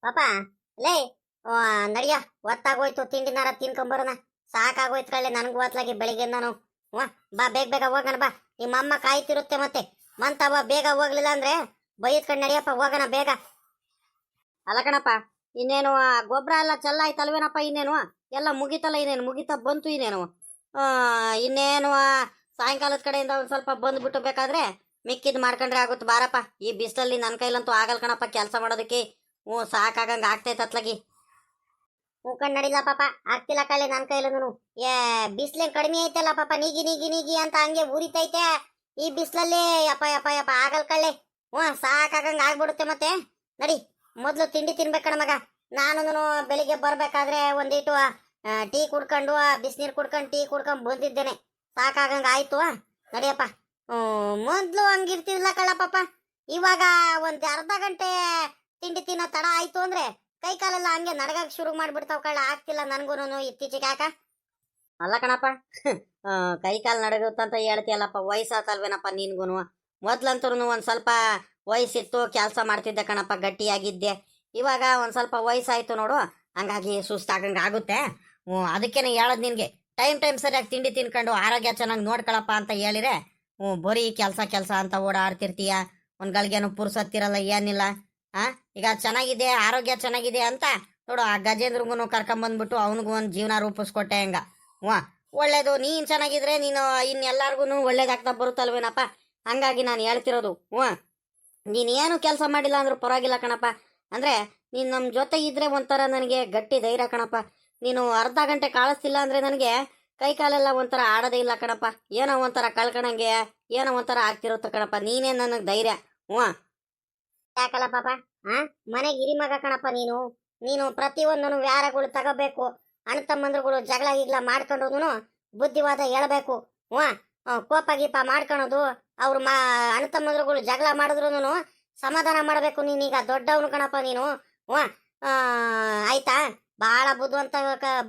ಪಾಪ ಲೇ ನಡಿಯ ಹೊತ್ತಾಗೋಯ್ತು ತಿಂಡಿನಾರ ತಿನ್ಕೊಂಬರೋಣ ಸಾಕಾಗೋಯ್ತು ಕಳ್ಳೆ ನನಗೂ ಹೊತ್ಲಾಗಿ ಬೆಳಿಗ್ಗೆ ನಾನು ಬಾ ಬೇಗ ಬೇಗ ಹೋಗೋಣ ಬಾ ನಿಮ್ಮ ಅಮ್ಮ ಕಾಯ್ತಿರುತ್ತೆ ಮತ್ತೆ ಮಂತವ ಬೇಗ ಹೋಗ್ಲಿಲ್ಲ ಅಂದ್ರೆ ಬೈತ್ಕೊಂಡು ನಡಿಯಪ್ಪ ಹೋಗೋಣ ಬೇಗ. ಅಲ್ಲ ಕಣಪ್ಪ ಇನ್ನೇನು ಗೊಬ್ಬರ ಎಲ್ಲ ಚೆಲ್ಲಾಯ್ತಲ್ವೇನಪ್ಪ ಇನ್ನೇನು ಎಲ್ಲ ಮುಗಿತಲ್ಲ ಇನ್ನೇನು ಮುಗಿತಾ ಬಂತು ಇನ್ನೇನು ಇನ್ನೇನು ಸಾಯಂಕಾಲದ ಕಡೆಯಿಂದ ಒಂದು ಸ್ವಲ್ಪ ಬಂದ್ಬಿಟ್ಟು ಬೇಕಾದ್ರೆ ಮಿಕ್ಕಿದ್ ಮಾಡ್ಕೊಂಡ್ರೆ ಆಗುತ್ತೆ ಬಾರಪ್ಪ. ಈ ಬಿಸಿಲಲ್ಲಿ ನನ್ನ ಕೈಲಂತೂ ಆಗಲ್ ಕಣಪ್ಪ ಕೆಲಸ ಮಾಡೋದಕ್ಕೆ. ಸಾಕಾಗಂಗೆ ಆಗ್ತೈತೆ ಅತ್ಲಾಗಿ. ಕಣ್ ನಡಿಲ್ಲ ಪಾಪ ಆಗ್ತಿಲ್ಲ ಕಳ್ಳೆ ನನ್ನ ಕೈಲೂ ಬಿಸಿಲೇನು ಕಡಿಮೆ ಐತಲ್ಲ ಪಾಪ ನೀಗಿ ನೀಗಿ ನೀಗಿ ಅಂತ ಹಂಗೆ ಉರಿತೈತೆ ಈ ಬಿಸಿಲಲ್ಲಿ. ಯಪ್ಪ ಯಪ್ಪ ಯಪ್ಪ ಆಗಲ್ ಕಳ್ಳೆ. ಸಾಕಾಗಂಗೆ ಆಗ್ಬಿಡುತ್ತೆ ಮತ್ತೆ. ನಡಿ ಮೊದಲು ತಿಂಡಿ ತಿನ್ಬೇಕಣ ಮಗ. ನಾನು ಬೆಳಿಗ್ಗೆ ಬರ್ಬೇಕಾದ್ರೆ ಒಂದಿಟ್ಟು ಟೀ ಕುಡ್ಕೊಂಡು ಬಿಸಿನೀರು ಕುಡ್ಕೊಂಡು ಟೀ ಕುಡ್ಕೊಂಡು ಬಂದಿದ್ದೇನೆ. ಸಾಕಾಗಂಗೆ ಆಯ್ತು. ನಡಿಯಪ್ಪ. ಮೊದಲು ಹಂಗಿರ್ತಿರ್ಲಿಲ್ಲ ಕಳ್ಳ ಪಾಪ. ಇವಾಗ ಒಂದು ಅರ್ಧ ಗಂಟೆ ತಿಂಡಿ ತಿನ್ನೋ ತಡ ಆಯ್ತು ಅಂದ್ರೆ ಕೈ ಕಾಲೆಲ್ಲ ಹಂಗೆ ನಡಗಕ್ಕೆ ಶುರು ಮಾಡ್ಬಿಡ್ತಾವ ಕಳ್ಳ. ಆಗ್ತಿಲ್ಲ ನನ್ಗೂನು ಇತ್ತೀಚೆಗೆ ಯಾಕ. ಅಲ್ಲ ಕಣಪ್ಪ ಕೈ ಕಾಲು ನಡಗುತ್ತಂತ ಹೇಳ್ತೀಯಲ್ಲಪ್ಪ ವಯಸ್ಸಾತಲ್ವೇನಪ್ಪ ನಿನ್ಗೂನು. ಮೊದ್ಲಂತೂ ಒಂದು ಸ್ವಲ್ಪ ವಯಸ್ಸಿತ್ತು ಕೆಲಸ ಮಾಡ್ತಿದ್ದೆ ಕಣಪ್ಪ ಗಟ್ಟಿಯಾಗಿದ್ದೆ. ಇವಾಗ ಒಂದು ಸ್ವಲ್ಪ ವಯಸ್ಸಾಯ್ತು ನೋಡು ಹಂಗಾಗಿ ಸುಸ್ತಾಗಂಗೆ ಆಗುತ್ತೆ. ಅದಕ್ಕೇನೆ ಹೇಳೋದು ನಿನಗೆ ಟೈಮ್ ಸರಿಯಾಗಿ ತಿಂಡಿ ತಿನ್ಕೊಂಡು ಆರೋಗ್ಯ ಚೆನ್ನಾಗಿ ನೋಡ್ಕೊಳಪ್ಪ ಅಂತ ಹೇಳಿದ್ರೆ ಬರೀ ಕೆಲಸ ಅಂತ ಓಡಾಡ್ತಿರ್ತೀಯ. ಒಂದು ಗಳಿಗೆನು ಪುರ್ಸತ್ತಿರಲ್ಲ ಏನಿಲ್ಲ. ಈಗ ಚೆನ್ನಾಗಿದೆ ಆರೋಗ್ಯ ಚೆನ್ನಾಗಿದೆ ಅಂತ ನೋಡು ಆ ಗಜೇಂದ್ರಗೂ ಕರ್ಕೊಂಬಂದ್ಬಿಟ್ಟು ಅವನಿಗೂ ಒಂದು ಜೀವನ ರೂಪಿಸ್ಕೊಟ್ಟೆ ಹಂಗ. ಒಳ್ಳೇದು ನೀನು ಚೆನ್ನಾಗಿದ್ರೆ ನೀನು ಇನ್ನೆಲ್ಲರಿಗೂ ಒಳ್ಳೇದಾಗ್ತಾ ಬರುತ್ತಲ್ವೇನಪ್ಪ. ಹಂಗಾಗಿ ನಾನು ಹೇಳ್ತಿರೋದು ನೀನೇನು ಕೆಲಸ ಮಾಡಿಲ್ಲ ಅಂದ್ರೂ ಪರವಾಗಿಲ್ಲ ಕಣಪ್ಪ. ಅಂದರೆ ನೀನು ನಮ್ಮ ಜೊತೆ ಇದ್ರೆ ಒಂಥರ ನನಗೆ ಗಟ್ಟಿ ಧೈರ್ಯ ಕಣಪ್ಪ. ನೀನು ಅರ್ಧ ಗಂಟೆ ಕಾಳಿಸ್ತಿಲ್ಲ ಅಂದರೆ ನನಗೆ ಕೈ ಕಾಲೆಲ್ಲ ಒಂಥರ ಆಡೋದೇ ಇಲ್ಲ ಕಣಪ್ಪ. ಏನೋ ಒಂಥರ ಕಳ್ಕೊಳಂಗೆ ಏನೋ ಒಂಥರ ಆಗ್ತಿರುತ್ತೆ ಕಣಪ್ಪ. ನೀನೇ ನನಗೆ ಧೈರ್ಯ. ಯಾಕಲ್ಲ ಪಾಪ ಮನೆಗೆ ಹಿರಿ ಮಗ ಕಣಪ್ಪ ನೀನು. ನೀನು ಪ್ರತಿಯೊಂದನು ವ್ಯಾರಗಳು ತಗೋಬೇಕು. ಅಣ್ಣ ತಮ್ಮಂದ್ರುಗಳು ಜಗಳ ಗಿಗ್ಲ ಮಾಡ್ಕೊಂಡೋದು ಬುದ್ಧಿವಾದ ಹೇಳ್ಬೇಕು. ಕೋಪ ಗೀಪ ಮಾಡ್ಕೊಳೋದು ಅವ್ರು ಅಣ್ಣ ತಮ್ಮಂದ್ರುಗಳು ಜಗಳ ಮಾಡಿದ್ರು ಸಮಾಧಾನ ಮಾಡಬೇಕು. ನೀನೀಗ ದೊಡ್ಡವನು ಕಣಪ್ಪ ನೀನು. ಆಯ್ತಾ ಭಾಳ ಬುದ್ಧಿವಂತ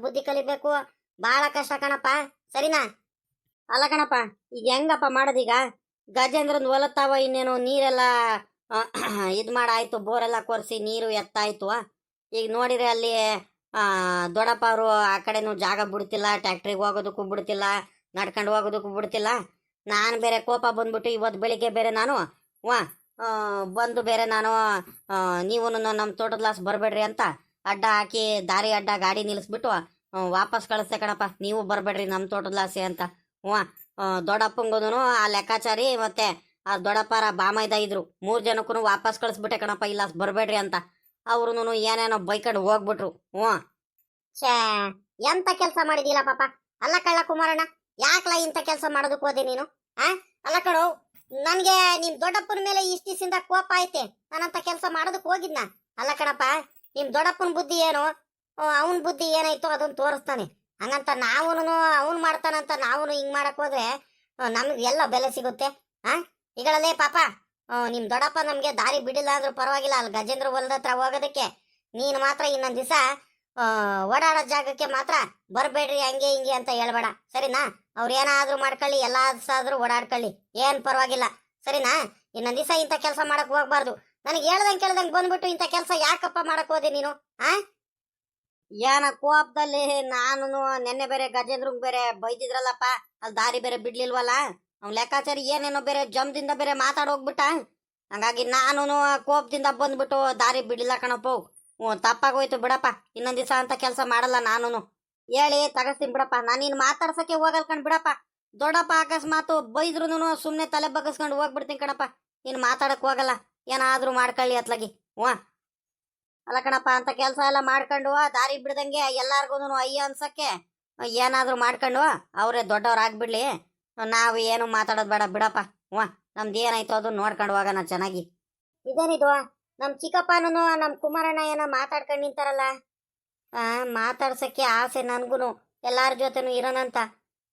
ಬುದ್ಧಿ ಕಲಿಬೇಕು. ಭಾಳ ಕಷ್ಟ ಕಣಪ್ಪ ಸರಿನಾ. ಅಲ್ಲ ಕಣಪ್ಪ ಈಗ ಹೆಂಗಪ್ಪ ಮಾಡೋದೀಗ ಗಜೇಂದ್ರನ್ ಹೊಲತ್ತಾವ ಇನ್ನೇನು ನೀರೆಲ್ಲ ಇದು ಮಾಡಾಯ್ತು. ಬೋರೆಲ್ಲ ಕೊರೆಸಿ ನೀರು ಎತ್ತಾಯ್ತು. ಈಗ ನೋಡಿದ್ರೆ ಅಲ್ಲಿ ದೊಡ್ಡಪ್ಪ ಅವರು ಆ ಕಡೆನೂ ಜಾಗ ಬಿಡ್ತಿಲ್ಲ. ಟ್ಯಾಕ್ಟ್ರಿಗೆ ಹೋಗೋದಕ್ಕೂ ಬಿಡ್ತಿಲ್ಲ, ನಡ್ಕೊಂಡು ಹೋಗೋದಕ್ಕೂ ಬಿಡ್ತಿಲ್ಲ. ನಾನು ಬೇರೆ ಕೋಪ ಬಂದ್ಬಿಟ್ಟು ಇವತ್ತು ಬೆಳಿಗ್ಗೆ ಬೇರೆ ನಾನು ಬಂದು ಬೇರೆ ನಾನು ನೀವು ನಮ್ಮ ತೋಟದ ಲಾಸ್ ಬರಬೇಡ್ರಿ ಅಂತ ಅಡ್ಡ ಹಾಕಿ ದಾರಿ ಅಡ್ಡ ಗಾಡಿ ನಿಲ್ಲಿಸ್ಬಿಟ್ಟು ವಾಪಸ್ ಕಳಿಸ್ತೆ ಕಣಪ್ಪ. ನೀವು ಬರಬೇಡ್ರಿ ನಮ್ಮ ತೋಟದ ಲಾಸೆ ಅಂತ. ದೊಡ್ಡಪ್ಪಂಗೂ ಆ ಲೆಕ್ಕಾಚಾರಿ ಮತ್ತೆ ಆ ದೊಡ್ಡಪ್ಪರ ಬಾಮೈದ ಇದ್ರು 3 ಜನಕ್ಕೂ ವಾಪಸ್ ಕಳಿಸ್ಬಿಟ್ಟೆ ಕಣಪ್ಪ. ಇಲ್ಲ ಬರಬೇಡ್ರಿ ಅಂತ. ಅವ್ರು ಏನೇನೋ ಬೈಕೊಂಡು ಹೋಗ್ಬಿಟ್ರು. ಛೇ ಎಂತ ಕೆಲಸ ಮಾಡಿದಿಲ್ಲ ಪಾಪ. ಅಲ್ಲ ಕಳ್ಳ ಕುಮಾರಣ್ಣ ಯಾಕಲ ಇಂಥ ಕೆಲಸ ಮಾಡೋದಕ್ಕೆ ಹೋದೆ ನೀನು? ಅಲ್ಲ ಕಣೋ ನನ್ಗೆ ನಿಮ್ ದೊಡ್ಡಪ್ಪನ ಮೇಲೆ ಇಷ್ಟ ದಿವಸದಿಂದ ಕೋಪ ಐತೆ. ನಾನಂತ ಕೆಲಸ ಮಾಡೋದಕ್ಕೆ ಹೋಗಿದ್ನ ಅಲ್ಲ ಕಣಪ್ಪ. ನಿಮ್ ದೊಡ್ಡಪ್ಪನ ಬುದ್ಧಿ ಏನು ಅವನ್ ಬುದ್ಧಿ ಏನಾಯ್ತು ಅದನ್ನ ತೋರಿಸ್ತಾನೆ. ಹಂಗಂತ ನಾವುನು ಅವನ್ ಮಾಡ್ತಾನಂತ ನಾವು ಹಿಂಗ್ ಮಾಡಕ್ ಹೋದ್ರೆ ನಮ್ಗೆ ಎಲ್ಲ ಬೆಲೆ ಸಿಗುತ್ತೆ. ಈಗಳಲ್ಲೇ ಪಾಪ ನಿಮ್ ದೊಡ್ಡಪ್ಪ ನಮ್ಗೆ ದಾರಿ ಬಿಡಿಲ್ಲ ಅಂದ್ರೂ ಪರವಾಗಿಲ್ಲ. ಅಲ್ಲಿ ಗಜೇಂದ್ರ ಹೊಲದ ಹತ್ರ ಹೋಗೋದಕ್ಕೆ ನೀನು ಮಾತ್ರ ಇನ್ನೊಂದ್ ದಿವಸ ಓಡಾಡೋ ಜಾಗಕ್ಕೆ ಮಾತ್ರ ಬರಬೇಡ್ರಿ ಹಂಗೆ ಹಿಂಗೆ ಅಂತ ಹೇಳ್ಬೇಡ ಸರಿನಾ. ಅವ್ರು ಏನಾದ್ರೂ ಮಾಡ್ಕೊಳ್ಳಿ ಎಲ್ಲಾದ್ರೂ ಓಡಾಡ್ಕೊಳ್ಳಿ ಏನ್ ಪರವಾಗಿಲ್ಲ ಸರಿನಾ. ಇನ್ನೊಂದ್ ದಿವಸ ಇಂಥ ಕೆಲಸ ಮಾಡಕ್ ಹೋಗ್ಬಾರ್ದು. ನನಗೆ ಕೇಳ್ದಂಗೆ ಬಂದ್ಬಿಟ್ಟು ಇಂಥ ಕೆಲಸ ಯಾಕಪ್ಪ ಮಾಡಕ್ ಹೋದೆ ನೀನು? ಏನ ಕೋಪದಲ್ಲಿ ನಾನು ನೆನ್ನೆ ಬೇರೆ ಗಜೇಂದ್ರಂಗ್ ಬೇರೆ ಬೈದಿದ್ರಲ್ಲಪ್ಪ. ಅಲ್ಲಿ ದಾರಿ ಬೇರೆ ಬಿಡ್ಲಿಲ್ವಲ್ಲ. ಅವ್ನ ಲೆಕ್ಕಾಚಾರಿ ಏನೇನೋ ಬೇರೆ ಜಮ್ದಿಂದ ಬೇರೆ ಮಾತಾಡೋಗ್ಬಿಟ್ಟ. ಹಂಗಾಗಿ ನಾನು ಕೋಪದಿಂದ ಬಂದ್ಬಿಟ್ಟು ದಾರಿ ಬಿಡ್ಲಿಲ್ಲ ಕಣಪ್ಪ. ತಪ್ಪಾಗೋಯ್ತು ಬಿಡಪ್ಪ. ಇನ್ನೊಂದ್ ದಿವಸ ಅಂತ ಕೆಲಸ ಮಾಡಲ್ಲ ನಾನು. ಹೇಳಿ ತಗಸ್ತೀನಿ ಬಿಡಪ್ಪ. ನಾನು ನೀನು ಮಾತಾಡ್ಸಕ್ಕೆ ಹೋಗಲ್ಕಂಡ್ ಬಿಡಪ್ಪ. ದೊಡ್ಡಪ್ಪ ಅಕಸ್ಮಾತು ಬೈದ್ರು ಸುಮ್ಮನೆ ತಲೆ ಬಗ್ಗಿಸ್ಕೊಂಡು ಹೋಗ್ಬಿಡ್ತೀನಿ ಕಣಪ್ಪ. ನೀನು ಮಾತಾಡಕ್ ಹೋಗಲ್ಲ. ಏನಾದ್ರೂ ಮಾಡ್ಕೊಳ್ಳಿ ಅತ್ಲಾಗಿ. ಅಲ್ಲ ಕಣಪ್ಪ ಅಂತ ಕೆಲಸ ಎಲ್ಲ ಮಾಡ್ಕೊಂಡು ದಾರಿ ಬಿಡ್ದಂಗೆ ಎಲ್ಲಾರ್ಗು ಅಯ್ಯ ಅನ್ಸಕ್ಕೆ ಏನಾದ್ರೂ ಮಾಡ್ಕೊಂಡು ಅವರೇ ದೊಡ್ಡವ್ರಾಗ್ಬಿಡ್ಲಿ. ನಾವು ಏನು ಮಾತಾಡೋದು ಬೇಡ ಬಿಡಪ್ಪ. ನಮ್ದು ಏನಾಯ್ತು ಅದು ನೋಡ್ಕೊಂಡು ಹೋಗೋಣ ಚೆನ್ನಾಗಿ. ಇದೇನಿದು ನಮ್ಮ ಚಿಕ್ಕಪ್ಪನೂ ನಮ್ಮ ಕುಮಾರಣ್ಣ ಏನೋ ಮಾತಾಡ್ಕೊಂಡು ನಿಂತಾರಲ್ಲ. ಮಾತಾಡ್ಸಕ್ಕೆ ಆಸೆ ನನಗೂ ಎಲ್ಲಾರ ಜೊತೆನೂ ಇರೋಣಂತ.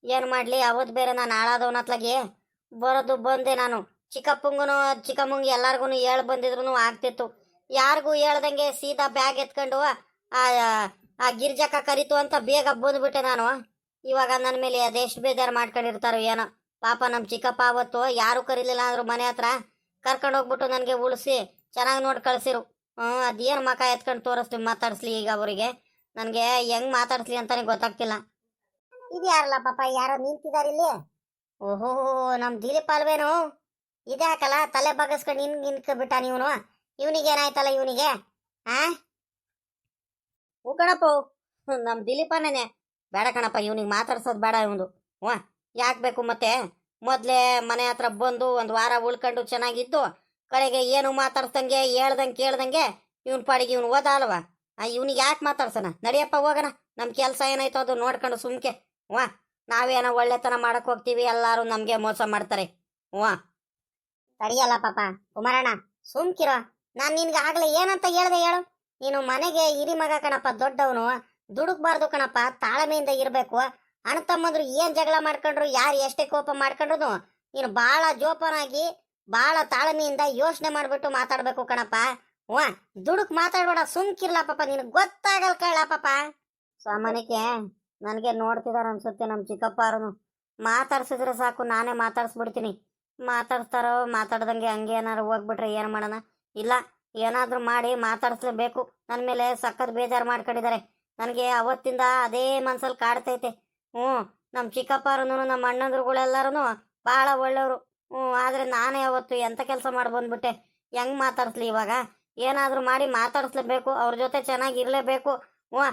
ಏನು ಮಾಡಲಿ ಅವತ್ತು ಬೇರೆ ನಾನು ಹಾಳಾದವನತ್ಲಾಗಿ ಬರೋದು ಬಂದೆ ನಾನು. ಚಿಕ್ಕಪ್ಪಂಗೂ ಚಿಕ್ಕಮ್ಮಂಗೆ ಎಲ್ಲಾರ್ಗು ಹೇಳಿ ಬಂದಿದ್ರು ಆಗ್ತಿತ್ತು. ಯಾರಿಗೂ ಹೇಳ್ದಂಗೆ ಸೀದಾ ಬ್ಯಾಗ್ ಎತ್ಕೊಂಡು ಆ ಗಿರ್ಜಕ್ಕ ಕರಿತು ಅಂತ ಬೇಗ ಬಂದ್ಬಿಟ್ಟೆ ನಾನು. ಇವಾಗ ನನ್ನ ಮೇಲೆ ಅದೆಷ್ಟು ಬೇಜಾರು ಮಾಡ್ಕೊಂಡಿರ್ತಾರೋ ಏನೋ ಪಾಪ. ನಮ್ಮ ಚಿಕ್ಕಪ್ಪ ಅವತ್ತು ಯಾರು ಕರೀಲಿಲ್ಲ ಅಂದ್ರು ಮನೆ ಹತ್ರ ಕರ್ಕೊಂಡು ಹೋಗ್ಬಿಟ್ಟು ನನಗೆ ಉಳಿಸಿ ಚೆನ್ನಾಗಿ ನೋಡಿ ಕಳಿಸಿರು. ಅದೇನು ಮಕ ಎತ್ಕೊಂಡು ತೋರಿಸ್ತೀವಿ ಮಾತಾಡಿಸ್ಲಿ ಈಗ ಅವರಿಗೆ. ನನಗೆ ಹೆಂಗ್ ಮಾತಾಡಿಸ್ಲಿ ಅಂತಾನೆ ಗೊತ್ತಾಗ್ತಿಲ್ಲ. ಇದು ಯಾರಲ್ಲ ಪಾಪ, ಯಾರೋ ನಿಂತಿದ್ದಾರೆ ಇಲ್ಲಿ. ಓಹೋ, ನಮ್ ದಿಲೀಪ್ ಅಲ್ವೇನು? ಇದೇ ಹಾಕಲ್ಲ ತಲೆ ಬಗ್ಗಿಸ್ಕೊಂಡು ನಿನ್ಕ ನೀವನು. ಇವನಿಗೆ ಏನಾಯ್ತಲ್ಲ ಇವನಿಗೆ? ಆ ಹೂ ಕಣಪ್ಪ, ನಮ್ ದಿಲೀಪನೇ. ಬೇಡ ಕಣಪ್ಪ, ಇವನಿಗೆ ಮಾತಾಡ್ಸೋದು ಬೇಡ ಇವನು. ಹ್ಞೂ, ಯಾಕೆ ಬೇಕು ಮತ್ತೆ? ಮೊದಲೇ ಮನೆ ಹತ್ರ ಬಂದು ಒಂದು ವಾರ ಉಳ್ಕೊಂಡು ಚೆನ್ನಾಗಿದ್ದು, ಕಡೆಗೆ ಏನು ಮಾತಾಡ್ಸಂಗೆ ಹೇಳ್ದಂಗೆ ಕೇಳ್ದಂಗೆ ಇವನ್ ಪಾಡಿಗೆ ಇವನು ಓದ ಅಲ್ವಾ? ಇವನಿಗೆ ಯಾಕೆ ಮಾತಾಡ್ಸೋಣ? ನಡಿಯಪ್ಪ ಹೋಗೋಣ, ನಮ್ಮ ಕೆಲಸ ಏನಾಯ್ತು ಅದು ನೋಡ್ಕೊಂಡು ಸುಮ್ಕೆ. ಹ್ಞೂ, ನಾವೇನೋ ಒಳ್ಳೆತನ ಮಾಡಕ್ ಹೋಗ್ತೀವಿ, ಎಲ್ಲಾರು ನಮ್ಗೆ ಮೋಸ ಮಾಡ್ತಾರೆ. ಹ್ಞೂ ತಡಿಯಲ್ಲ ಪಾಪ ಕುಮಾರಣ್ಣ, ಸುಮ್ಕಿರೋ. ನಾನು ನಿನ್ಗೆ ಆಗ್ಲೇ ಏನಂತ ಹೇಳ್ದೆ ಹೇಳು? ನೀನು ಮನೆಗೆ ಹಿರಿ ಮಗ ಕಣಪ್ಪ, ದೊಡ್ಡವನು. ದುಡುಕ್ಬಾರ್ದು ಕಣಪ್ಪ, ತಾಳ್ಮೆಯಿಂದ ಇರಬೇಕು. ಅಣ್ಣ ತಮ್ಮಂದ್ರು ಏನ್ ಜಗಳ ಮಾಡ್ಕೊಂಡ್ರು, ಯಾರು ಎಷ್ಟೇ ಕೋಪ ಮಾಡ್ಕೊಂಡ್ರು ನೀನು ಬಹಳ ಜೋಪಾನಾಗಿ ಬಹಳ ತಾಳ್ಮೆಯಿಂದ ಯೋಚನೆ ಮಾಡ್ಬಿಟ್ಟು ಮಾತಾಡ್ಬೇಕು ಕಣಪ್ಪ. ಹ್ಞೂ, ದುಡುಕ್ ಮಾತಾಡ್ಬೇಡ, ಸುಮ್ಕಿರ್ಲ ಪಾಪ, ನಿನಗೆ ಗೊತ್ತಾಗಲ್ ಕಳ್ಳ ಪಾಪ. ಸಾಮಾನ್ಯಕ್ಕೆ ನನಗೆ ನೋಡ್ತಿದಾರ ಅನ್ಸುತ್ತೆ ನಮ್ಮ ಚಿಕ್ಕಪ್ಪರು. ಮಾತಾಡ್ಸಿದ್ರೆ ಸಾಕು, ನಾನೇ ಮಾತಾಡ್ಸ್ಬಿಡ್ತೀನಿ. ಮಾತಾಡ್ಸ್ತಾರೋ ಮಾತಾಡ್ದಂಗೆ ಹಂಗೆ ಏನಾರು ಹೋಗ್ಬಿಟ್ರೆ ಏನು ಮಾಡೋಣ? ಇಲ್ಲ, ಏನಾದರೂ ಮಾಡಿ ಮಾತಾಡಿಸ್ಲೇಬೇಕು. ನನ್ನ ಮೇಲೆ ಸಖತ್ ಬೇಜಾರು ಮಾಡ್ಕೊಂಡಿದ್ದಾರೆ. ನನಗೆ ಅವತ್ತಿಂದ ಅದೇ ಮನ್ಸಲ್ಲಿ ಕಾಡ್ತೈತೆ. ಹ್ಞೂ, ನಮ್ಮ ಚಿಕ್ಕಪ್ಪರು ನಮ್ಮ ಅಣ್ಣಂದ್ರುಗಳೆಲ್ಲರೂ ಭಾಳ ಒಳ್ಳೆಯವರು. ಆದರೆ ನಾನೇ ಅವತ್ತು ಎಂಥ ಕೆಲಸ ಮಾಡಿ ಬಂದ್ಬಿಟ್ಟೆ. ಹೆಂಗೆ ಮಾತಾಡಿಸ್ಲಿ ಇವಾಗ? ಏನಾದರೂ ಮಾಡಿ ಮಾತಾಡಿಸ್ಲೇಬೇಕು, ಅವ್ರ ಜೊತೆ ಚೆನ್ನಾಗಿರ್ಲೇಬೇಕು. ಹ್ಞೂ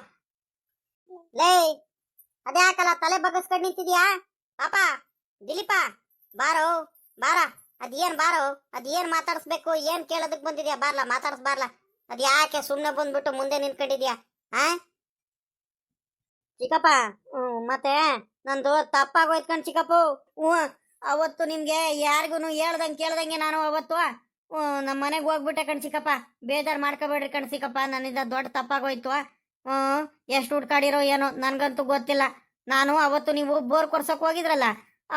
ಲೇ, ಅದೇ ಹಾಕಲ್ಲ ತಲೆ ಬಗ್ಗಿಸ್ಕೊಂಡು ನಿಂತಿದ್ಯಾ ಪಾಪ? ದಿಲೀಪ ಬಾರೋ, ಬಾರ. ಅದೇನ್ ಮಾತಾಡಿಸ್ಬೇಕು, ಏನ್ ಕೇಳೋದಕ್ ಬಂದಿದ್ಯಾ? ಬಾರ್ಲಾ, ಮಾತಾಡಿಸ್ಬಾರ್ಲಾ. ಅದ್ ಯಾಕೆ ಸುಮ್ನೆ ಬಂದ್ಬಿಟ್ಟು ಮುಂದೆ ನಿಂತ್ಕೊಂಡಿದ್ಯಾ? ಚಿಕ್ಕಪ್ಪ, ಮತ್ತೆ ನಂದು ತಪ್ಪಾಗೋಯ್ತು ಕಣ್ ಚಿಕ್ಕಪ್ಪ. ಅವತ್ತು ನಿಮ್ಗೆ ಯಾರಿಗೂ ಹೇಳ್ದಂಗೆ ಕೇಳ್ದಂಗೆ ನಾನು ಅವತ್ತು ನಮ್ಮ ಮನೆಗೆ ಹೋಗ್ಬಿಟ್ಟೆ ಕಣ್ ಚಿಕ್ಕಪ್ಪ. ಬೇಜಾರು ಮಾಡ್ಕೋಬೇಡ್ರಿ ಕಣ್ ಚಿಕ್ಕಪ್ಪ, ನನ್ನಿಂದ ದೊಡ್ಡ ತಪ್ಪಾಗೋಯ್ತು. ಎಷ್ಟು ಹುಡ್ಕಾಡಿರೋ ಏನೋ ನನ್ಗಂತೂ ಗೊತ್ತಿಲ್ಲ. ನಾನು ಅವತ್ತು ನೀವು ಬೋರ್ ಕೊಡ್ಸಕ್ ಹೋಗಿದ್ರಲ್ಲ,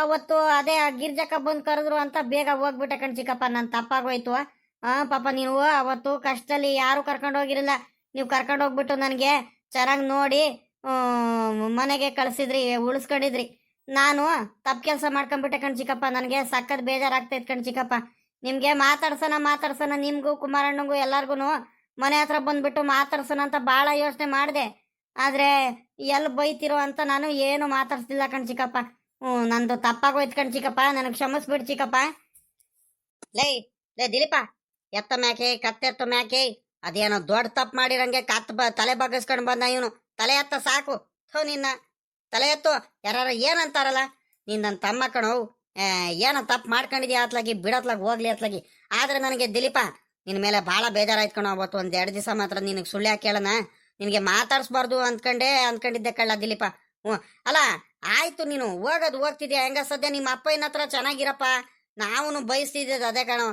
ಅವತ್ತು ಅದೇ ಗಿರ್ಜಕ್ಕ ಬಂದು ಕರೆದ್ರು ಅಂತ ಬೇಗ ಹೋಗ್ಬಿಟ್ಟೆ ಕಣ್ ಚಿಕ್ಕಪ್ಪ, ನನ್ ತಪ್ಪಾಗೋಯ್ತು. ಪಾಪ ನೀವು ಅವತ್ತು ಕಷ್ಟದಲ್ಲಿ ಯಾರು ಕರ್ಕೊಂಡು ಹೋಗಿರಲಿಲ್ಲ. ನೀವು ಕರ್ಕೊಂಡು ಹೋಗ್ಬಿಟ್ಟು ನನಗೆ ಚೆನ್ನಾಗಿ ನೋಡಿ ಮನೆಗೆ ಕಳಿಸಿದ್ರಿ, ಉಳಿಸ್ಕೊಂಡಿದ್ರಿ. ನಾನು ತಪ್ಪು ಕೆಲಸ ಮಾಡ್ಕೊಂಡ್ಬಿಟ್ಟೆ ಕಣ್ ಚಿಕ್ಕಪ್ಪ. ನನಗೆ ಸಖತ್ ಬೇಜಾರಾಗ್ತೈತೆ ಕಣ್ ಚಿಕ್ಕಪ್ಪ. ನಿಮ್ಗೆ ಮಾತಾಡ್ಸೋಣ ನಿಮ್ಗೂ ಕುಮಾರಣ್ಣಂಗೂ ಎಲ್ಲಾರ್ಗು ಮನೆ ಹತ್ರ ಬಂದ್ಬಿಟ್ಟು ಮಾತಾಡ್ಸೋಣ ಅಂತ ಭಾಳ ಯೋಚನೆ ಮಾಡಿದೆ. ಆದ್ರೆ ಎಲ್ಲಿ ಬೈತಿರೋ ಅಂತ ನಾನು ಏನು ಮಾತಾಡ್ಸ್ಲಿಲ್ಲ ಕಣ್ ಚಿಕ್ಕಪ್ಪ. ನಂದು ತಪ್ಪಾಗೋಯ್ತು ಕಣ್ ಚಿಕ್ಕಪ್ಪ, ನನಗೆ ಕ್ಷಮಿಸ್ಬಿಡ್ ಚಿಕ್ಕಪ್ಪ. ಲೇ ದಿಲೀಪ, ಎತ್ತ ಮ್ಯಾಕೆ ಕತ್ತೆತ್ತ ಮ್ಯಾಕೆ, ಅದೇನೋ ದೊಡ್ಡ ತಪ್ಪು ಮಾಡಿರಂಗೆ ತಲೆ ಬಗ್ಗಿಸ್ಕೊಂಡು ಬಂದ ಇವನು. ತಲೆ ಎತ್ತ ಸಾಕು. ನಿನ್ನ ತಲೆ ಎತ್ತು. ಯಾರು ಏನಂತಾರಲ್ಲ, ನೀನ್ ನನ್ನ ತಮ್ಮ ಕಣೋ, ಏನೋ ತಪ್ಪು ಮಾಡ್ಕೊಂಡಿದ್ಯಾ ಅತ್ಲಾಗಿ, ಬಿಡತ್ಲಾಗ ಹೋಗ್ಲಿ ಅತ್ಲಾಗಿ. ಆದ್ರೆ ನನಗೆ ದಿಲೀಪ ನಿನ್ನ ಮೇಲೆ ಭಾಳ ಬೇಜಾರಾಯ್ತು ಕಣೋ. ಅವತ್ತು ಒಂದೆರಡು ದಿವಸ ಮಾತ್ರ ನಿನಗೆ ಸುಳ್ಳು ಕೇಳೋಣ, ನಿನಗೆ ಮಾತಾಡ್ಸ್ಬಾರ್ದು ಅಂದ್ಕೊಂಡಿದ್ದೆ ಕಳ್ಳ ದಿಲೀಪ. ಅಲ್ಲ ಆಯ್ತು, ನೀನು ಹೋಗ್ತಿದ್ಯಾ ಹೆಂಗ? ಸದ್ಯ ನಿಮ್ಮ ಅಪ್ಪನ ಹತ್ರ ಚೆನ್ನಾಗಿರಪ್ಪ, ನಾವು ಬಯಸ್ತಿದ್ದ ಅದೇ ಕಣೋ.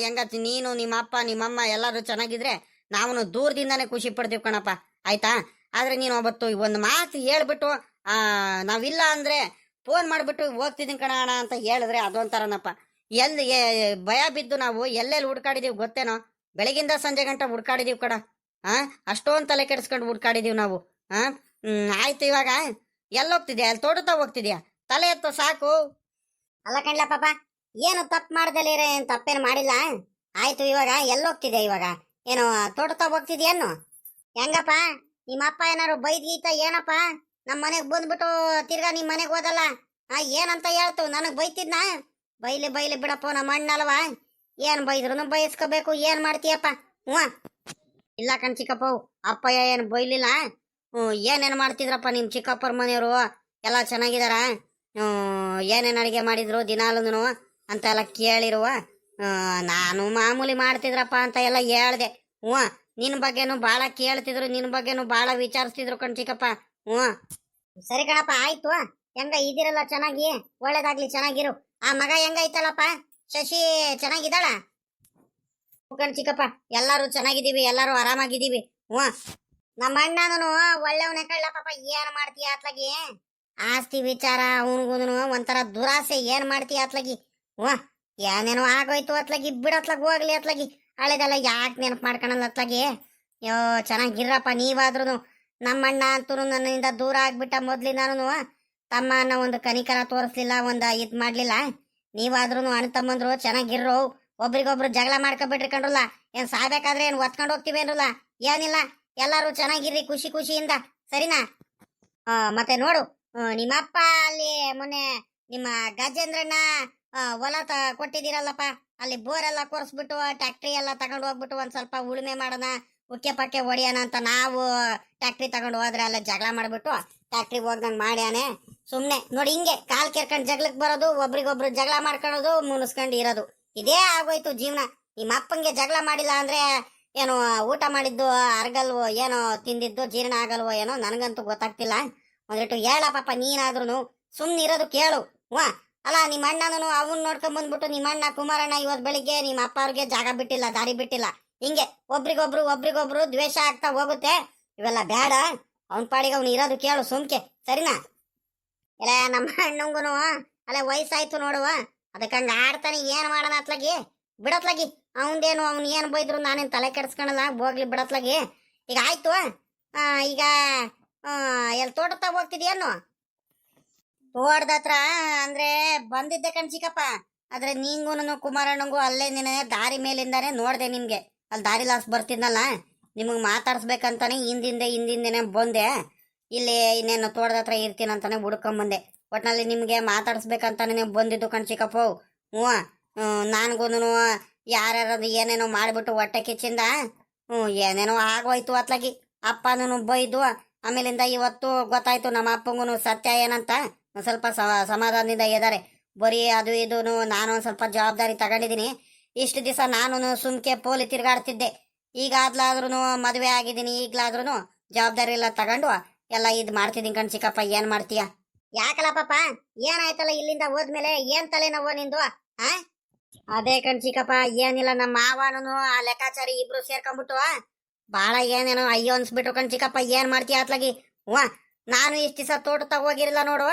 ಹೆಂಗ ನೀನು ನಿಮ್ಮ ಅಪ್ಪ ನಿಮ್ಮಮ್ಮ ಎಲ್ಲರೂ ಚೆನ್ನಾಗಿದ್ರೆ ನಾವು ದೂರದಿಂದಾನೇ ಖುಷಿ ಪಡ್ತೀವಿ ಕಣಪ್ಪ, ಆಯ್ತಾ? ಆದ್ರೆ ನೀನು ಅವತ್ತು ಒಂದು ಮಾತು ಹೇಳ್ಬಿಟ್ಟು ನಾವಿಲ್ಲ ಅಂದ್ರೆ ಫೋನ್ ಮಾಡ್ಬಿಟ್ಟು ಹೋಗ್ತಿದ್ದೀನಿ ಕಣ ಅಣ್ಣ ಅಂತ ಹೇಳಿದ್ರೆ ಅದೊಂಥರನಪ್ಪ. ಎಲ್ಲಿ ಭಯ ಬಿದ್ದು ನಾವು ಎಲ್ಲೆಲ್ಲಿ ಹುಡ್ಕಾಡಿದೀವಿ ಗೊತ್ತೇನೋ? ಬೆಳಗಿಂದ ಸಂಜೆ ಗಂಟೆ ಹುಡ್ಕಾಡಿದೀವಿ ಕಣ. ಅಷ್ಟೊಂದು ತಲೆ ಕೆಡಿಸ್ಕೊಂಡು ಹುಡ್ಕಾಡಿದೀವಿ ನಾವು. ಆಯ್ತು, ಇವಾಗ ಎಲ್ಲೋಗ್ತಿದ್ಯಾ? ಅಲ್ಲಿ ತೋಟತಾ ಹೋಗ್ತಿದ್ಯಾ? ತಲೆ ಎತ್ತೋ ಸಾಕು. ಅಲ್ಲ ಕಣ್ಲ ಪಾಪ, ಏನು ತಪ್ಪು ಮಾಡ್ದಲೇ ಏನು ತಪ್ಪೇನು ಮಾಡಿಲ್ಲ. ಆಯ್ತು, ಇವಾಗ ಎಲ್ಲೋಗ್ತಿದ್ಯಾ? ಇವಾಗ ಏನು ತೋಟತಾ ಹೋಗ್ತಿದ್ಯೇನು? ಹೆಂಗಪ್ಪ ನಿಮ್ಮ ಅಪ್ಪ ಏನಾರು ಬೈದ್ಗೀತ ಏನಪ್ಪ? ನಮ್ಮ ಮನೆಗೆ ಬಂದ್ಬಿಟ್ಟು ತಿರ್ಗಾ ನಿಮ್ಮ ಮನೆಗೆ ಹೋದಲ್ಲ, ಏನಂತ ಹೇಳ್ತು? ನನಗೆ ಬೈತಿದ್ನ? ಬೈಲಿ ಬಿಡಪ್ಪ, ನಮ್ಮ ಅಣ್ಣಲ್ವಾ, ಏನ್ ಬೈದ್ರು ಬಯಸ್ಕೋಬೇಕು. ಏನ್ ಮಾಡ್ತೀಯಪ್ಪ? ಇಲ್ಲ ಕಣ್ ಚಿಕ್ಕಪ್ಪ, ಅಪ್ಪಯ್ಯ ಏನು ಬೈಲಿಲ್ಲ. ಏನೇನು ಮಾಡ್ತಿದ್ರಪ್ಪ ನಿಮ್ಮ ಚಿಕ್ಕಪ್ಪರ ಮನೆಯವರು? ಎಲ್ಲ ಚೆನ್ನಾಗಿದಾರ? ಏನೇನು ಅಡಿಗೆ ಮಾಡಿದ್ರು ದಿನಾಲೂ ಅಂತ ಎಲ್ಲ ಕೇಳಿರುವ. ನಾನು ಮಾಮೂಲಿ ಮಾಡ್ತಿದ್ರಪ್ಪ ಅಂತ ಎಲ್ಲ ಹೇಳ್ದೆ. ನಿನ್ನ ಬಗ್ಗೆನೂ ಭಾಳ ಕೇಳ್ತಿದ್ರು, ನಿನ್ನ ಬಗ್ಗೆನೂ ಭಾಳ ವಿಚಾರಿಸ್ತಿದ್ರು ಕಣ್ ಚಿಕ್ಕಪ್ಪ. ಸರಿ ಕಣಪ್ಪ, ಆಯ್ತು. ಹೆಂಗ ಇದಿರಲ್ಲ ಚೆನ್ನಾಗಿ? ಒಳ್ಳೇದಾಗ್ಲಿ, ಚೆನ್ನಾಗಿರು. ಆ ಮಗ ಹೆಂಗೈತಲ್ಲಪ್ಪ? ಶಶಿ ಚೆನ್ನಾಗಿದ್ದಾಳ? ಕಣ್ ಚಿಕ್ಕಪ್ಪ, ಎಲ್ಲಾರು ಚೆನ್ನಾಗಿದ್ದೀವಿ, ಎಲ್ಲಾರು ಆರಾಮಾಗಿದ್ದೀವಿ. ನಮ್ಮ ಅಣ್ಣನೂ ಒಳ್ಳೆವನೇ ಕಳ್ಳ ಪಾಪ. ಏನ್ ಮಾಡ್ತೀಯ ಅತ್ಲಾಗಿ? ಆಸ್ತಿ ವಿಚಾರ ಅವನಿಗೂ ಒಂಥರ ದುರಾಸೆ. ಏನ್ ಮಾಡ್ತೀಯ ಅತ್ಲಾಗಿ? ಏನೇನೋ ಆಗೋಯ್ತು ಅತ್ಲಾಗಿ, ಬಿಡತ್ಲಾಗ ಹೋಗ್ಲಿ ಅತ್ಲಾಗಿ. ಹಳೆದೆಲ್ಲ ಯಾಕೆ ನೆನಪು ಮಾಡ್ಕೊಳಲ್ಲ ಅತ್ಲಾಗಿ? ಯೋ ಚೆನ್ನಾಗಿರ್ರಪ್ಪ ನೀವಾದ್ರೂ. ನಮ್ಮಣ್ಣ ಅಂತೂ ನನ್ನಿಂದ ದೂರ ಆಗ್ಬಿಟ್ಟ. ಮೊದ್ಲಿಂದಾನು ತಮ್ಮ ಅನ್ನೋ ಒಂದು ಕನಿಕರ ತೋರಿಸ್ಲಿಲ್ಲ, ಒಂದು ಇದ್ ಮಾಡ್ಲಿಲ್ಲ. ನೀವಾದ್ರೂ ಅಣ್ಣ ತಮ್ಮಂದ್ರು ಚೆನ್ನಾಗಿರ್ರೋ. ಒಬ್ರಿಗೊಬ್ರು ಜಗಳ ಮಾಡ್ಕೊಬಿಟ್ರಿ ಕಣ್ರಲ್ಲ. ಏನ್ ಸಾಯ್ಬೇಕಾದ್ರೆ ಏನ್ ಒತ್ಕೊಂಡು ಹೋಗ್ತೀವಿ ಏನ್ರಲ್ಲ. ಏನಿಲ್ಲ, ಎಲ್ಲಾರು ಚೆನ್ನಾಗಿರ್ರಿ ಖುಷಿ ಖುಷಿಯಿಂದ, ಸರಿನಾ? ಮತ್ತೆ ನೋಡು, ನಿಮ್ಮಪ್ಪ ಅಲ್ಲಿ ಮೊನ್ನೆ ನಿಮ್ಮ ಗಜೇಂದ್ರಣ್ಣ ಹೊಲ ಕೊಟ್ಟಿದ್ದೀರಲ್ಲಪ್ಪ, ಅಲ್ಲಿ ಬೋರ್ ಎಲ್ಲ ಕೊರ್ಸ್ಬಿಟ್ಟು ಟ್ಯಾಕ್ಟ್ರಿ ಎಲ್ಲ ತಗೊಂಡು ಹೋಗ್ಬಿಟ್ಟು ಒಂದ್ ಸ್ವಲ್ಪ ಉಳುಮೆ ಮಾಡೋಣ, ಉಕ್ಕೆ ಪಕ್ಕೆ ಹೊಡಿಯೋಣ ಅಂತ ನಾವು ಟ್ಯಾಕ್ಟ್ರಿ ತಗೊಂಡು ಹೋದ್ರೆ ಅಲ್ಲ ಜಗಳ ಮಾಡ್ಬಿಟ್ಟು ಟ್ಯಾಕ್ಟ್ರಿ ಹೋಗ್ದಂಗ್ ಮಾಡ್ಯಾನೆ. ಸುಮ್ನೆ ನೋಡಿ ಹಿಂಗೆ ಕಾಲ್ ಕೆರ್ಕೊಂಡ್ ಜಗಳಕ್ ಬರೋದು, ಒಬ್ರಿಗೊಬ್ರು ಜಗಳ ಮಾಡ್ಕೊಳ್ಳೋದು, ಮುನಿಸ್ಕೊಂಡು ಇರೋದು, ಇದೇ ಆಗೋಯ್ತು ಜೀವನ. ನಿಮ್ಮ ಅಪ್ಪಂಗೆ ಜಗಳ ಮಾಡಿಲ್ಲ ಅಂದ್ರೆ ಏನೋ ಊಟ ಮಾಡಿದ್ದು ಅರ್ಗಲ್ವೋ, ಏನೋ ತಿಂದಿದ್ದು ಜೀರ್ಣ ಆಗಲ್ವೋ ಏನೋ, ನನಗಂತೂ ಗೊತ್ತಾಗ್ತಿಲ್ಲ. ಒಂದಿಟ್ಟು ಹೇಳ ಪಾಪ, ನೀನಾದ್ರೂ ಸುಮ್ನೆ ಇರೋದು ಕೇಳು. ಅಲ್ಲ ನಿಮ್ಮ ಅಣ್ಣನೂ ಅವನ್ ನೋಡ್ಕೊಂಡ್ ಬಂದ್ಬಿಟ್ಟು ನಿಮ್ಮ ಅಣ್ಣ ಕುಮಾರಣ್ಣ ಇವತ್ ಬೆಳಿಗ್ಗೆ ನಿಮ್ಮ ಅಪ್ಪ ಅವ್ರಿಗೆ ಜಾಗ ಬಿಟ್ಟಿಲ್ಲ, ದಾರಿ ಬಿಟ್ಟಿಲ್ಲ. ಹಿಂಗೆ ಒಬ್ರಿಗೊಬ್ರು ದ್ವೇಷ ಆಗ್ತಾ ಹೋಗುತ್ತೆ. ಇವೆಲ್ಲ ಬೇಡ, ಅವನ್ ಪಾಡಿಗೆ ಅವ್ನು ಇರೋದು ಕೇಳು ಸುಮ್ಕೆ, ಸರಿನಾ? ಇಲ್ಲ ನಮ್ಮ ಅಣ್ಣಂಗುನು ಅಲ್ಲೇ ವಯಸ್ಸಾಯ್ತು ನೋಡುವ, ಅದಕ್ಕೆ ಹಂಗ ಆಡ್ತಾನೆ. ಏನ್ ಮಾಡೋಣ ಅತ್ಲಾಗಿ, ಬಿಡತ್ಲಾಗಿ. ಅವನ್ದೇನು ಅವ್ನು ಏನ್ ಬೈದ್ರು ನಾನೇನ್ ತಲೆ ಕೆಡ್ಸ್ಕೊಳಲ್ಲ, ಹೋಗ್ಲಿ ಬಿಡತ್ಲಾಗಿ. ಈಗ ಆಯ್ತು. ಈಗ ಎಲ್ಲಿ ತೋಟದಾಗ ಹೋಗ್ತಿದ್ಯೇನು? ತೋಟದ ಹತ್ರ ಅಂದ್ರೆ ಬಂದಿದ್ದೆ ಕಣ್ಸಿಕಪ್ಪ. ಆದ್ರೆ ನಿಂಗೂನು ಕುಮಾರಣ್ಣಂಗೂ ಅಲ್ಲೇ ನಿನ್ನೆ ದಾರಿ ಮೇಲಿಂದಾನೆ ನೋಡ್ದೆ ನಿಮ್ಗೆ, ಅಲ್ಲಿ ದಾರಿ ಲಾಸ್ ಬರ್ತಿದ್ನಲ್ಲ, ನಿಮಗ್ ಮಾತಾಡ್ಸ್ಬೇಕಂತಾನೆ ಹಿಂದಿಂದೇನೆ ಬಂದೆ. ಇಲ್ಲಿ ಇನ್ನೇನು ತೋಟದ ಹತ್ರ ಇರ್ತೀನಂತಾನೆ ಹುಡ್ಕೊಂಬಂದೆ. ಒಟ್ನಲ್ಲಿ ನಿಮ್ಗೆ ಮಾತಾಡ್ಸ್ಬೇಕಂತಾನೆ ಬಂದಿದ್ದು ಕಣ್ಸಿಕಪ್ಪ. ನಾನ್ಗೂನು ಯಾರ್ಯಾರದು ಏನೇನೋ ಮಾಡ್ಬಿಟ್ಟು ಹೊಟ್ಟೆ ಕಿಚ್ಚಿಂದ ಏನೇನೋ ಆಗೋಯ್ತು ಅತ್ಲಾಗಿ. ಅಪ್ಪನೂ ಬೈದು ಆಮೇಲಿಂದ ಇವತ್ತು ಗೊತ್ತಾಯ್ತು ನಮ್ಮ ಅಪ್ಪಂಗೂ ಸತ್ಯ ಏನಂತ. ಸ್ವಲ್ಪ ಸಮಾಧಾನದಿಂದ ಇದ್ದಾರೆ. ಬರೀ ಅದು ಇದು ನಾನು ಒಂದ್ ಸ್ವಲ್ಪ ಜವಾಬ್ದಾರಿ ತಗೊಂಡಿದ್ದೀನಿ. ಇಷ್ಟು ದಿವಸ ನಾನು ಸುಮ್ಕೆ ಪೋಲಿ ತಿರ್ಗಾಡ್ತಿದ್ದೆ. ಈಗಾದ್ಲಾದ್ರೂ ಮದುವೆ ಆಗಿದ್ದೀನಿ, ಈಗ್ಲಾದ್ರೂ ಜವಾಬ್ದಾರಿ ಎಲ್ಲ ತಗೊಂಡು ಎಲ್ಲ ಇದ್ ಮಾಡ್ತಿದ್ದೀನಿ ಕಣ್ಸಿಕಪ್ಪ. ಏನ್ ಮಾಡ್ತೀಯ? ಯಾಕಲ್ಲ ಪಾಪ, ಏನಾಯ್ತಲ್ಲ ಇಲ್ಲಿಂದ ಹೋದ್ಮೇಲೆ? ಏನ್ ತಲೆನೋವು ನಿಂದು? ಅದೇ ಕಣ್ಸಿಕಪ್ಪ, ಏನಿಲ್ಲ, ನಮ್ಮ ಮಾವನು ಆ ಲೆಕ್ಕಾಚಾರಿ ಇಬ್ರು ಸೇರ್ಕೊಂಡ್ಬಿಟ್ಟು ಬಾಳ ಏನೇನೋ ಅಯ್ಯೋ ಅನ್ಸ್ಬಿಟ್ರು ಕಣ್ಸಿಕಪ್ಪ. ಏನ್ ಮಾಡ್ತೀಯ ಅತ್ಲಾಗಿ? ನಾನು ಇಷ್ಟ ದಿವಸ ತೋಟ ತಗೋಗಿರಲಿಲ್ಲ ನೋಡು,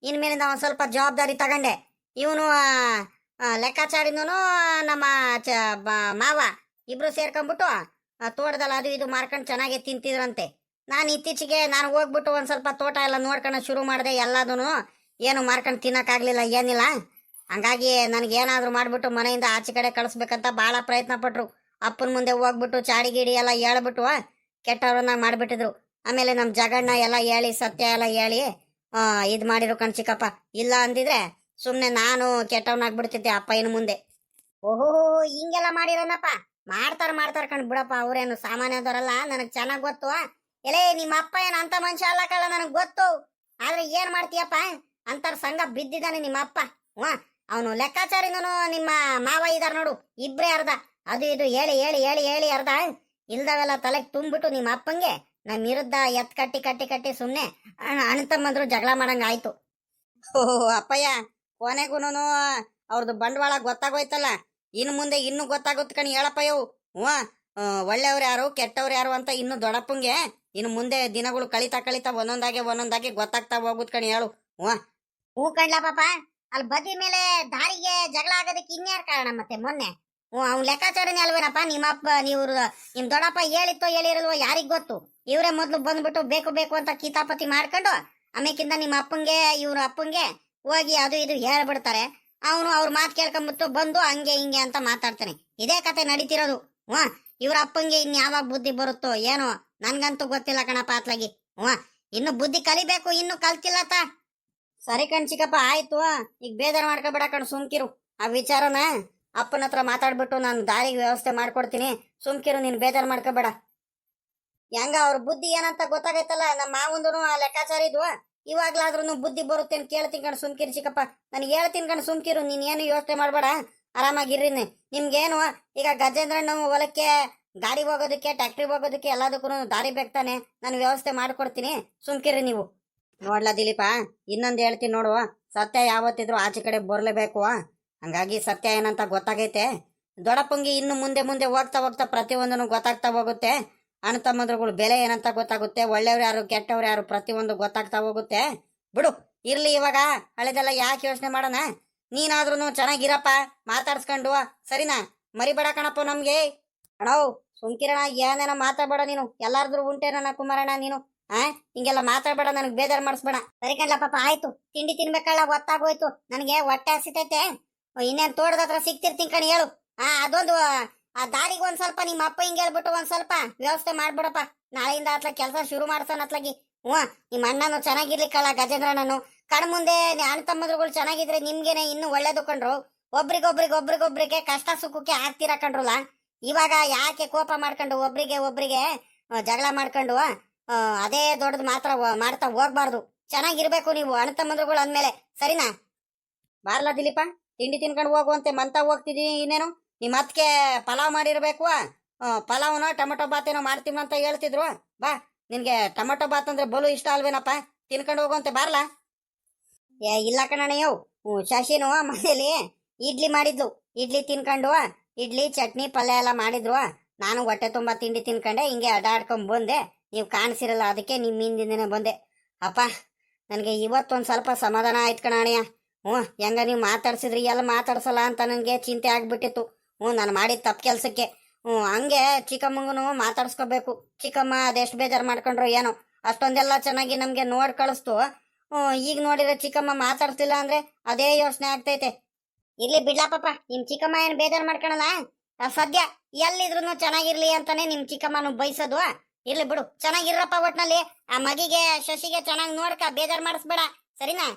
ಇನ್ಮೇಲಿಂದ ಒಂದ್ ಸ್ವಲ್ಪ ಜವಾಬ್ದಾರಿ ತಗೊಂಡೆ. ಇವನು ಲೆಕ್ಕಾಚಾರಿನೂ ನಮ್ಮ ಮಾವ ಇಬ್ರು ಸೇರ್ಕೊಂಡ್ಬಿಟ್ಟು ತೋಟದಲ್ಲಿ ಅದು ಇದು ಮಾರ್ಕೊಂಡು ಚೆನ್ನಾಗಿ ತಿಂತಿದ್ರಂತೆ. ನಾನು ಇತ್ತೀಚೆಗೆ ನಾನು ಹೋಗ್ಬಿಟ್ಟು ಒಂದ್ ಸ್ವಲ್ಪ ತೋಟ ಎಲ್ಲ ನೋಡ್ಕೊಂಡು ಶುರು ಮಾಡಿದೆ. ಎಲ್ಲದೂ ಏನು ಮಾರ್ಕೊಂಡು ತಿನ್ನಕ್ಕಾಗ್ಲಿಲ್ಲ, ಏನಿಲ್ಲ. ಹಂಗಾಗಿ ನನಗೇನಾದ್ರೂ ಮಾಡ್ಬಿಟ್ಟು ಮನೆಯಿಂದ ಆಚೆ ಕಡೆ ಕಳಿಸ್ಬೇಕಂತ ಭಾಳ ಪ್ರಯತ್ನ ಪಟ್ರು. ಅಪ್ಪನ ಮುಂದೆ ಹೋಗ್ಬಿಟ್ಟು ಚಾಡಿ ಗಿಡಿ ಎಲ್ಲ ಹೇಳ್ಬಿಟ್ಟು ಕೆಟ್ಟವ್ರನ್ನಾಗ ಮಾಡಿಬಿಟ್ಟಿದ್ರು. ಆಮೇಲೆ ನಮ್ಮ ಜಗಣ್ಣ ಎಲ್ಲ ಹೇಳಿ, ಸತ್ಯ ಎಲ್ಲ ಹೇಳಿ ಇದು ಮಾಡಿರು ಕಣ್ಸಿಕಪ್ಪ. ಇಲ್ಲ ಅಂದಿದ್ರೆ ಸುಮ್ಮನೆ ನಾನು ಕೆಟ್ಟವನಾಗ್ಬಿಡ್ತಿದ್ದೆ ಅಪ್ಪ ಇನ್ನು ಮುಂದೆ. ಓಹೋ, ಹಿಂಗೆಲ್ಲ ಮಾಡಿರೋನಪ್ಪ. ಮಾಡ್ತಾರ ಕಣ್ ಬಿಡಪ್ಪ, ಅವ್ರೇನು ಸಾಮಾನ್ಯದವರಲ್ಲ, ನನಗೆ ಚೆನ್ನಾಗಿ ಗೊತ್ತು. ಎಲೇ ನಿಮ್ಮ ಅಪ್ಪ ಏನು ಅಂತ ಮನುಷ್ಯ ಅಲ್ಲ ಕಳ್ಳ, ನನಗೆ ಗೊತ್ತು. ಆದ್ರೆ ಏನ್ ಮಾಡ್ತೀಯಪ್ಪ, ಅಂತಾರ ಸಂಘ ಬಿದ್ದಿದ್ದಾನೆ ನಿಮ್ಮ ಅಪ್ಪ. ಅವನು ಲೆಕ್ಕಾಚಾರಿನೂ ನಿಮ್ಮ ಮಾವ ಇದಾರ ನೋಡು, ಇಬ್ರೇ ಅರ್ಧ ಅದು ಇದು ಹೇಳಿ ಹೇಳಿ ಹೇಳಿ ಹೇಳಿ ಅರ್ಧ ಇಲ್ದವೆಲ್ಲ ತಲೆಗೆ ತುಂಬಿಟ್ಟು ನಿಮ್ಮ ಅಪ್ಪಂಗೆ ನಮ್ಮ ವಿರುದ್ಧ ಎತ್ ಕಟ್ಟಿ ಕಟ್ಟಿ ಕಟ್ಟಿ ಸುಮ್ಮನೆ ಅಣ್ತಮ್ಮಂದ್ರು ಜಗಳ ಮಾಡಂಗ ಆಯ್ತು. ಓಹೋ ಅಪ್ಪಯ್ಯ, ಕೊನೆಗೂನು ಅವ್ರದ್ದು ಬಂಡವಾಳ ಗೊತ್ತಾಗೋಯ್ತಲ್ಲ. ಇನ್ನು ಮುಂದೆ ಇನ್ನೂ ಗೊತ್ತಾಗುತ್ತೆ ಕಣಿ ಹೇಳಪ್ಪಯ್ಯವು. ಒಳ್ಳೆಯವ್ರು ಯಾರು ಕೆಟ್ಟವ್ರು ಯಾರು ಅಂತ ಇನ್ನು ದೊಡ್ಡಪ್ಪಂಗೆ ಇನ್ನು ಮುಂದೆ ದಿನಗಳು ಕಳಿತಾ ಒಂದೊಂದಾಗೆ ಗೊತ್ತಾಗ್ತಾ ಹೋಗುತ್ ಕಣಿ ಹೇಳು. ಹೂ ಕಣ್ಲ ಪಾಪ, ಅಲ್ಲಿ ಬದಿ ಮೇಲೆ ದಾರಿಗೆ ಜಗಳ ಆಗೋದಕ್ಕೆ ಇನ್ಯಾರ ಕಾರಣ? ಮತ್ತೆ ಮೊನ್ನೆ ಅವ್ನ ಲೆಕ್ಕಾಚಾರನೇ ಅಲ್ವೇನಪ್ಪ ನಿಮ್ಮಪ್ಪ. ನಿಮ್ ದೊಡ್ಡಪ್ಪ ಹೇಳಿತ್ತೋ ಹೇಳಿರಲ್ವೋ ಯಾರಿಗ್ ಗೊತ್ತು. ಇವರೇ ಮೊದ್ಲು ಬಂದ್ಬಿಟ್ಟು ಬೇಕು ಅಂತ ಕಿತಾಪತಿ ಮಾಡ್ಕೊಂಡು ಆಮೇಕಿಂದ ನಿಮ್ಮ ಅಪ್ಪಂಗೆ ಇವ್ರ ಅಪ್ಪಂಗೆ ಹೋಗಿ ಅದು ಇದು ಹೇಳ್ಬಿಡ್ತಾರೆ. ಅವನು ಅವ್ರ ಮಾತು ಕೇಳ್ಕೊಂಬಿಟ್ಟು ಬಂದು ಹಂಗೆ ಹಿಂಗೆ ಅಂತ ಮಾತಾಡ್ತಾನೆ. ಇದೇ ಕತೆ ನಡೀತಿರೋದು. ಇವ್ರ ಅಪ್ಪಂಗೆ ಇನ್ ಯಾವಾಗ ಬುದ್ಧಿ ಬರುತ್ತೋ ಏನೋ, ನನ್ಗಂತೂ ಗೊತ್ತಿಲ್ಲ ಕಣಪ್ಪ ಅತ್ಲಾಗಿ. ಇನ್ನು ಬುದ್ಧಿ ಕಲಿಬೇಕು, ಇನ್ನು ಕಲ್ತಿಲ್ಲತ್ತ. ಸರಿ ಕಣ್ಚಿಕಪ್ಪ, ಆಯ್ತು. ಈಗ ಬೇಜಾರು ಮಾಡ್ಕೊಬೇಡ ಕಣ್, ಸುಮ್ಕಿರು. ಆ ವಿಚಾರನ ಅಪ್ಪನ ಹತ್ರ ಮಾತಾಡ್ಬಿಟ್ಟು ನಾನು ದಾರಿಗೆ ವ್ಯವಸ್ಥೆ ಮಾಡ್ಕೊಡ್ತೀನಿ, ಸುಮ್ಕಿರು, ನೀನ್ ಬೇಜಾರು ಮಾಡ್ಕೋಬೇಡ. ಹೆಂಗ ಅವ್ರ ಬುದ್ಧಿ ಏನಂತ ಗೊತ್ತಾಗೈತಲ್ಲ. ನಮ್ಮ ಮಾವಂದು ಆ ಲೆಕ್ಕಾಚಾರ ಇದ್ವು, ಇವಾಗ್ಲಾದ್ರೂ ಬುದ್ಧಿ ಬರುತ್ತೆ ಅಂತ ಕೇಳ್ತೀನಿ ಕಣ್, ಸುಮ್ಕಿರು ಚಿಕ್ಕಪ್ಪ. ನಾನು ಹೇಳ್ತೀನಿ ಕಣ್, ಸುಮ್ಕಿರು, ನೀನ್ ಏನು ಯೋಚನೆ ಮಾಡ್ಬೇಡ, ಆರಾಮಾಗಿರ್ರಿ. ನಿಮ್ಗೇನು ಈಗ ಗಜೇಂದ್ರಣ್ಣ ಹೊಲಕ್ಕೆ ಗಾಡಿ ಹೋಗೋದಕ್ಕೆ ಟ್ಯಾಕ್ಟ್ರಿ ಹೋಗೋದಕ್ಕೆ ಎಲ್ಲದಕ್ಕೂ ದಾರಿ ಬೇಕಾನೆ, ನಾನು ವ್ಯವಸ್ಥೆ ಮಾಡ್ಕೊಡ್ತೀನಿ, ಸುಮ್ಕಿರಿ ನೀವು. ನೋಡ್ಲಾ ದಿಲೀಪ, ಇನ್ನೊಂದು ಹೇಳ್ತೀನಿ ನೋಡುವ, ಸತ್ಯ ಯಾವತ್ತಿದ್ರು ಆಚೆ ಕಡೆ ಬರ್ಲೇಬೇಕು. ಹಂಗಾಗಿ ಸತ್ಯ ಏನಂತ ಗೊತ್ತಾಗೈತೆ. ದೊಡ್ಡಪ್ಪಂಗೆ ಇನ್ನು ಮುಂದೆ ಹೋಗ್ತಾ ಪ್ರತಿಯೊಂದನ್ನು ಗೊತ್ತಾಗ್ತಾ ಹೋಗುತ್ತೆ. ಅಣ್ಣ ತಮ್ಮಂದ್ರುಗಳು ಬೆಲೆ ಏನಂತ ಗೊತ್ತಾಗುತ್ತೆ. ಒಳ್ಳೆಯವ್ರು ಯಾರು ಕೆಟ್ಟವ್ರು ಯಾರು ಪ್ರತಿಯೊಂದು ಗೊತ್ತಾಗ್ತಾ ಹೋಗುತ್ತೆ. ಬಿಡು, ಇರ್ಲಿ ಇವಾಗ ಹಳೆದೆಲ್ಲ ಯಾಕೆ ಯೋಚನೆ ಮಾಡೋಣ. ನೀನಾದ್ರೂ ಚೆನ್ನಾಗಿರಪ್ಪ, ಮಾತಾಡ್ಸ್ಕೊಂಡು, ಸರಿನಾ? ಮರಿಬೇಡ ಕಣಪ್ಪ ನಮ್ಗೆ. ಅಣ್ಣವ್ ಸುಮ್ಕಿರಣ, ಏನೇನೋ ಮಾತಾಡ್ಬೇಡ ನೀನು. ಎಲ್ಲಾರ್ದ್ರು ಉಂಟೇನ ಕುಮಾರಣ್ಣ ನೀನು? ಹಿಂಗೆಲ್ಲ ಮಾತಾಡ್ಬೇಡ, ನನಗೆ ಬೇಜಾರು ಮಾಡಿಸ್ಬೇಡ. ಸರಿ ಕಣ್ಲ ಪಾಪ, ಆಯ್ತು. ತಿಂಡಿ ತಿನ್ಬೇಕಲ್ಲ, ಗೊತ್ತಾಗೋಯ್ತು. ನನಗೆ ಹೊಟ್ಟೆ ಹಸಿತೈತೆ. ಇನ್ನೇನು ತೋಟದ ಹತ್ರ ಸಿಗ್ತಿರ್ತೀನಿ ಕಣಿ, ಹೇಳು. ಅದೊಂದು ಆ ದಾರಿಗೆ ಒಂದ್ ಸ್ವಲ್ಪ ನಿಮ್ಮ ಅಪ್ಪ ಹಿಂಗೆ ಹೇಳ್ಬಿಟ್ಟು ಒಂದ್ ಸ್ವಲ್ಪ ವ್ಯವಸ್ಥೆ ಮಾಡ್ಬಿಡಪ್ಪ. ನಾಳೆಯಿಂದ ಅತ್ಲ ಕೆಲಸ ಶುರು ಮಾಡ್ತಾನ ಅತ್ಲಾಗಿ. ನಿಮ್ಮ ಅಣ್ಣನು ಚೆನ್ನಾಗಿರ್ಲಿಕ್ಕಲ್ಲ ಗಜೇಂದ್ರಣ್ಣನು. ಕಣ್ ಮುಂದೆ ಅಣ್ಣ ತಮ್ಮದ್ರುಗಳು ಚೆನ್ನಾಗಿದ್ರೆ ನಿಮ್ಗೇನೆ ಇನ್ನು ಒಳ್ಳೇದು ಕಂಡ್ರು. ಒಬ್ರಿಗೊಬ್ರಿಗೆ ಕಷ್ಟ ಸುಖಕ್ಕೆ ಆಗ್ತೀರಾ ಕಂಡ್ರಲ್ಲ. ಇವಾಗ ಯಾಕೆ ಕೋಪ ಮಾಡ್ಕೊಂಡು ಒಬ್ರಿಗೆ ಜಗಳ ಮಾಡ್ಕೊಂಡು ಅದೇ ದೊಡ್ಡದು ಮಾತ್ರ ಮಾಡ್ತಾ ಹೋಗ್ಬಾರ್ದು. ಚೆನ್ನಾಗಿರ್ಬೇಕು ನೀವು ಅಣ್ಣ ತಮ್ಮಂದ್ರುಗಳು ಅಂದ್ಮೇಲೆ, ಸರಿನಾ? ಬಾರ್ಲಾ ದಿಲೀಪ, ತಿಂಡಿ ತಿನ್ಕೊಂಡು ಹೋಗುವಂತೆ ಮಂತ ಹೋಗ್ತಿದೀನಿ. ಇನ್ನೇನು ನಿಮ್ಮ ಅತ್ತಿಗೆ ಪಲಾವ್ ಮಾಡಿರ್ಬೇಕು. ಪಲಾವ್ನ ಟೊಮೊಟೊ ಬಾತೇನೋ ಮಾಡ್ತೀವಿ ಅಂತ ಹೇಳ್ತಿದ್ರು. ಬಾ, ನಿನ್ಗೆ ಟೊಮೊಟೊ ಬಾತ್ ಅಂದ್ರೆ ಬಲು ಇಷ್ಟ ಅಲ್ವೇನಪ್ಪ? ತಿನ್ಕೊಂಡು ಹೋಗುವಂತೆ ಬಾರ್ಲಾ. ಇಲ್ಲ ಕಣಣ್ಣಯ್ಯವ್, ಶಶಿನು ಮನೇಲಿ ಇಡ್ಲಿ ಮಾಡಿದ್ಲು. ಇಡ್ಲಿ ತಿನ್ಕೊಂಡು ಇಡ್ಲಿ ಚಟ್ನಿ ಪಲ್ಯ ಎಲ್ಲ ಮಾಡಿದ್ರು. ನಾನು ಹೊಟ್ಟೆ ತುಂಬಾ ತಿಂಡಿ ತಿನ್ಕೊಂಡೆ, ಹಿಂಗೆ ಅಡ್ಡಾಡ್ಕೊಂಡ್ ಬಂದೆ. ನೀವು ಕಾಣಿಸಿರಲ್ಲ, ಅದಕ್ಕೆ ನಿಮ್ಮ ಹಿಂದಿಂದನೇ ಬಂದೆ. ಅಪ್ಪ, ನನಗೆ ಇವತ್ತೊಂದು ಸ್ವಲ್ಪ ಸಮಾಧಾನ ಆಯ್ತು ಕಣಯ್ಯ. ಹೆಂಗ ನೀವು ಮಾತಾಡ್ಸಿದ್ರಿ, ಎಲ್ಲ ಮಾತಾಡ್ಸಲ್ಲ ಅಂತ ನನಗೆ ಚಿಂತೆ ಆಗ್ಬಿಟ್ಟಿತ್ತು. ನಾನು ಮಾಡಿದ ತಪ್ಪು ಕೆಲಸಕ್ಕೆ. ಹಂಗೆ ಚಿಕ್ಕಮ್ಮಂಗೂ ಮಾತಾಡ್ಸ್ಕೋಬೇಕು. ಚಿಕ್ಕಮ್ಮ ಅದೆಷ್ಟು ಬೇಜಾರು ಮಾಡ್ಕೊಂಡ್ರು ಏನೋ, ಅಷ್ಟೊಂದೆಲ್ಲ ಚೆನ್ನಾಗಿ ನಮಗೆ ನೋಡಿ ಕಳಿಸ್ತು. ಈಗ ನೋಡಿದ್ರೆ ಚಿಕ್ಕಮ್ಮ ಮಾತಾಡ್ತಿಲ್ಲ ಅಂದ್ರೆ ಅದೇ ಯೋಚನೆ ಆಗ್ತೈತೆ. ಇರ್ಲಿ ಬಿಡ್ಲಪ್ಪ, ನಿಮ್ ಚಿಕ್ಕಮ್ಮ ಏನು ಬೇಜಾರು ಮಾಡ್ಕೊಳಲ್ಲ. ಸದ್ಯ ಎಲ್ಲಿದ್ರು ಚೆನ್ನಾಗಿರ್ಲಿ ಅಂತಾನೆ ನಿಮ್ ಚಿಕ್ಕಮ್ಮನು ಬಯಸೋದು. ಇರ್ಲಿ ಬಿಡು, ಚೆನ್ನಾಗಿರ್ರಪ್ಪ. ಒಟ್ನಲ್ಲಿ ಆ ಮಗಿಗೆ ಶಶಿಗೆ ಚೆನ್ನಾಗಿ ನೋಡ್ಕ, ಬೇಜಾರು ಮಾಡಿಸ್ಬೇಡ, ಸರಿನಾ?